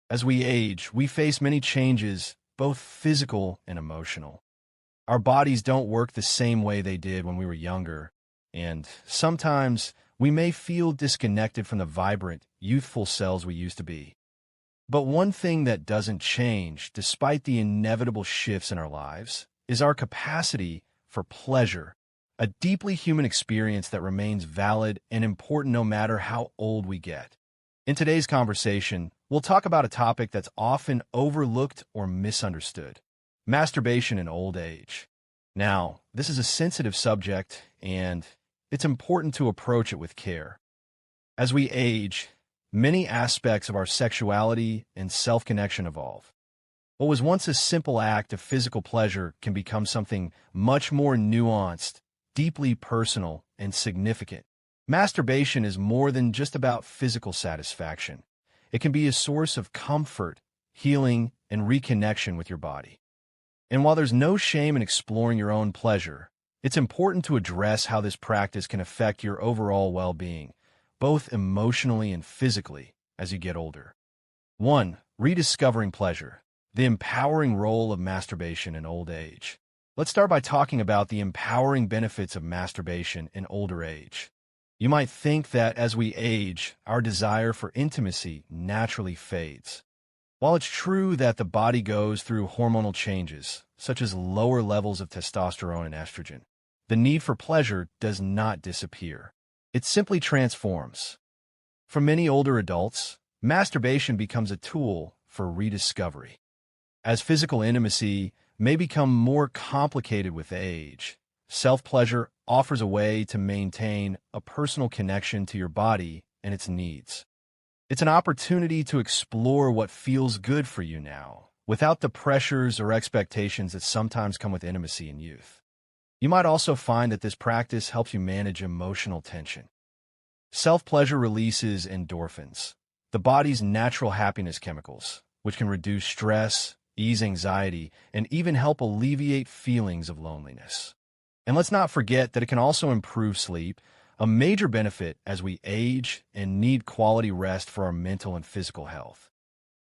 As we age, we face many changes, both physical and emotional. Our bodies don't work the same way they did when we were younger, and sometimes we may feel disconnected from the vibrant, youthful selves we used to be. But one thing that doesn't change, despite the inevitable shifts in our lives, is our capacity for pleasure, a deeply human experience that remains valid and important no matter how old we get. In today's conversation, we'll talk about a topic that's often overlooked or misunderstood: masturbation in old age. Now, this is a sensitive subject, and it's important to approach it with care. As we age, many aspects of our sexuality and self-connection evolve. What was once a simple act of physical pleasure can become something much more nuanced, deeply personal, and significant. Masturbation is more than just about physical satisfaction. It can be a source of comfort, healing, and reconnection with your body. And while there's no shame in exploring your own pleasure, it's important to address how this practice can affect your overall well-being, both emotionally and physically, as you get older. 1. Rediscovering pleasure. The empowering role of masturbation in old age. Let's start by talking about the empowering benefits of masturbation in older age. You might think that as we age, our desire for intimacy naturally fades. While it's true that the body goes through hormonal changes, such as lower levels of testosterone and estrogen, the need for pleasure does not disappear. It simply transforms. For many older adults, masturbation becomes a tool for rediscovery. As physical intimacy may become more complicated with age, self-pleasure offers a way to maintain a personal connection to your body and its needs. It's an opportunity to explore what feels good for you now, without the pressures or expectations that sometimes come with intimacy in youth. You might also find that this practice helps you manage emotional tension. Self-pleasure releases endorphins, the body's natural happiness chemicals, which can reduce stress, ease anxiety, and even help alleviate feelings of loneliness. And let's not forget that it can also improve sleep, a major benefit as we age and need quality rest for our mental and physical health.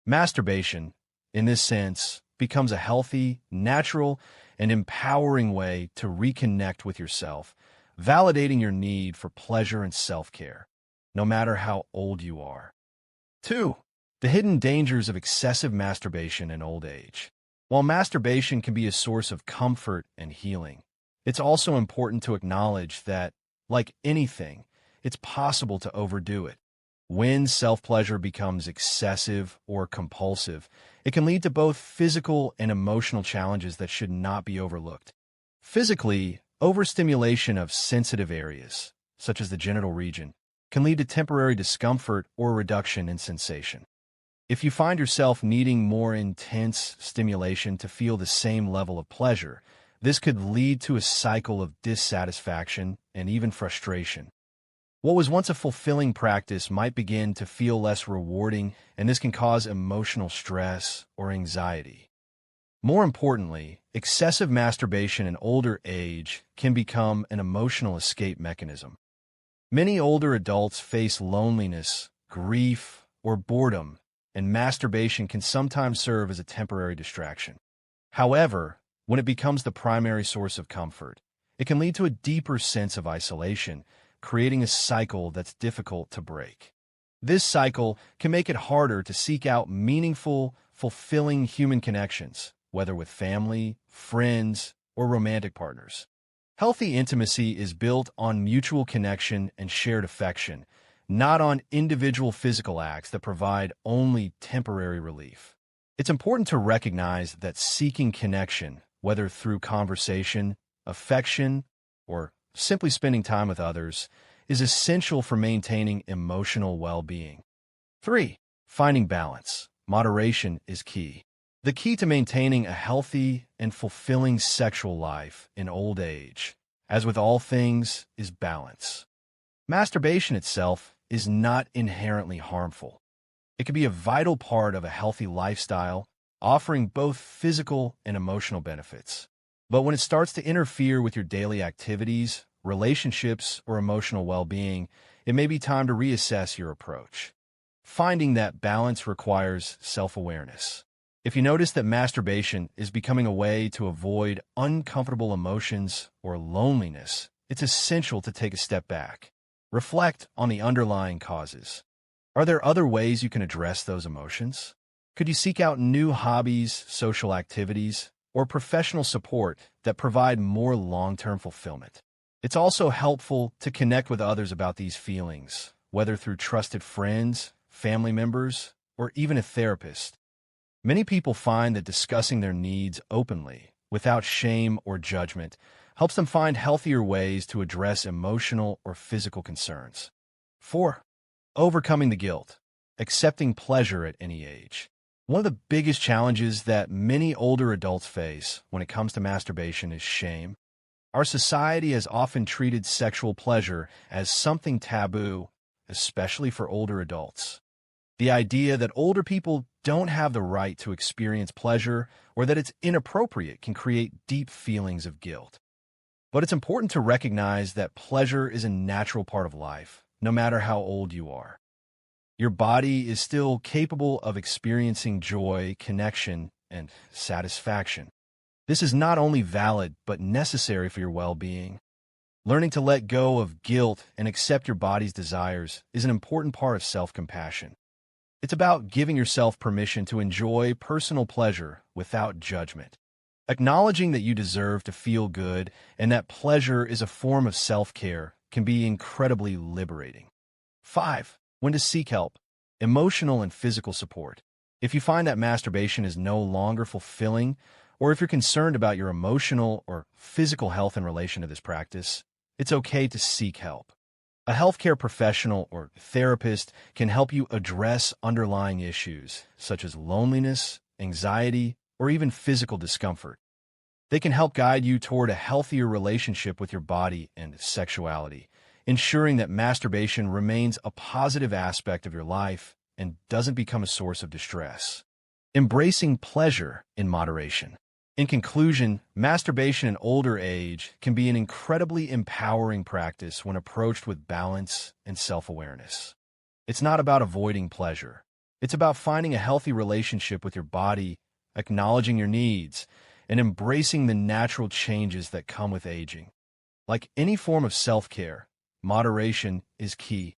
Masturbation, in this sense, becomes a healthy, natural, and empowering way to reconnect with yourself, validating your need for pleasure and self-care, no matter how old you are. 2. The hidden dangers of excessive masturbation in old age. While masturbation can be a source of comfort and healing, it's also important to acknowledge that, like anything, it's possible to overdo it. When self-pleasure becomes excessive or compulsive, it can lead to both physical and emotional challenges that should not be overlooked. Physically, overstimulation of sensitive areas, such as the genital region, can lead to temporary discomfort or reduction in sensation. If you find yourself needing more intense stimulation to feel the same level of pleasure, this could lead to a cycle of dissatisfaction and even frustration. What was once a fulfilling practice might begin to feel less rewarding, and this can cause emotional stress or anxiety. More importantly, excessive masturbation in older age can become an emotional escape mechanism. Many older adults face loneliness, grief, or boredom, and masturbation can sometimes serve as a temporary distraction. However, when it becomes the primary source of comfort, it can lead to a deeper sense of isolation, creating a cycle that's difficult to break. This cycle can make it harder to seek out meaningful, fulfilling human connections, whether with family, friends, or romantic partners. Healthy intimacy is built on mutual connection and shared affection, not on individual physical acts that provide only temporary relief. It's important to recognize that seeking connection, whether through conversation, affection, or simply spending time with others, is essential for maintaining emotional well-being. 3. Finding balance. Moderation is key. The key to maintaining a healthy and fulfilling sexual life in old age, as with all things, is balance. Masturbation itself is not inherently harmful. It can be a vital part of a healthy lifestyle, offering both physical and emotional benefits. But when it starts to interfere with your daily activities, relationships, or emotional well-being, it may be time to reassess your approach. Finding that balance requires self-awareness. If you notice that masturbation is becoming a way to avoid uncomfortable emotions or loneliness, it's essential to take a step back. Reflect on the underlying causes. Are there other ways you can address those emotions? Could you seek out new hobbies, social activities, or professional support that provide more long-term fulfillment? It's also helpful to connect with others about these feelings, whether through trusted friends, family members, or even a therapist. Many people find that discussing their needs openly, without shame or judgment, helps them find healthier ways to address emotional or physical concerns. 4. Overcoming the guilt. Accepting pleasure at any age. One of the biggest challenges that many older adults face when it comes to masturbation is shame. Our society has often treated sexual pleasure as something taboo, especially for older adults. The idea that older people don't have the right to experience pleasure or that it's inappropriate can create deep feelings of guilt. But it's important to recognize that pleasure is a natural part of life, no matter how old you are. Your body is still capable of experiencing joy, connection, and satisfaction. This is not only valid, but necessary for your well-being. Learning to let go of guilt and accept your body's desires is an important part of self-compassion. It's about giving yourself permission to enjoy personal pleasure without judgment. Acknowledging that you deserve to feel good and that pleasure is a form of self-care can be incredibly liberating. 5. When to seek help. Emotional and physical support. If you find that masturbation is no longer fulfilling, or if you're concerned about your emotional or physical health in relation to this practice, it's okay to seek help. A healthcare professional or therapist can help you address underlying issues, such as loneliness, anxiety, or even physical discomfort. They can help guide you toward a healthier relationship with your body and sexuality, ensuring that masturbation remains a positive aspect of your life and doesn't become a source of distress. Embracing pleasure in moderation. In conclusion, masturbation in older age can be an incredibly empowering practice when approached with balance and self-awareness. It's not about avoiding pleasure. It's about finding a healthy relationship with your body, acknowledging your needs, and embracing the natural changes that come with aging. Like any form of self-care, moderation is key.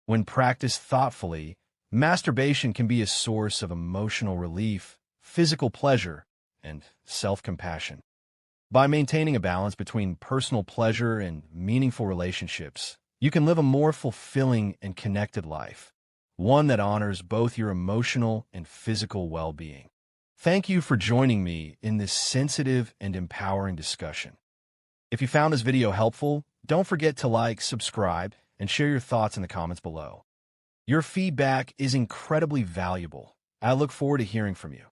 When practiced thoughtfully, masturbation can be a source of emotional relief, physical pleasure, and self-compassion. By maintaining a balance between personal pleasure and meaningful relationships, you can live a more fulfilling and connected life, one that honors both your emotional and physical well-being. Thank you for joining me in this sensitive and empowering discussion. If you found this video helpful, don't forget to like, subscribe, and share your thoughts in the comments below. Your feedback is incredibly valuable. I look forward to hearing from you.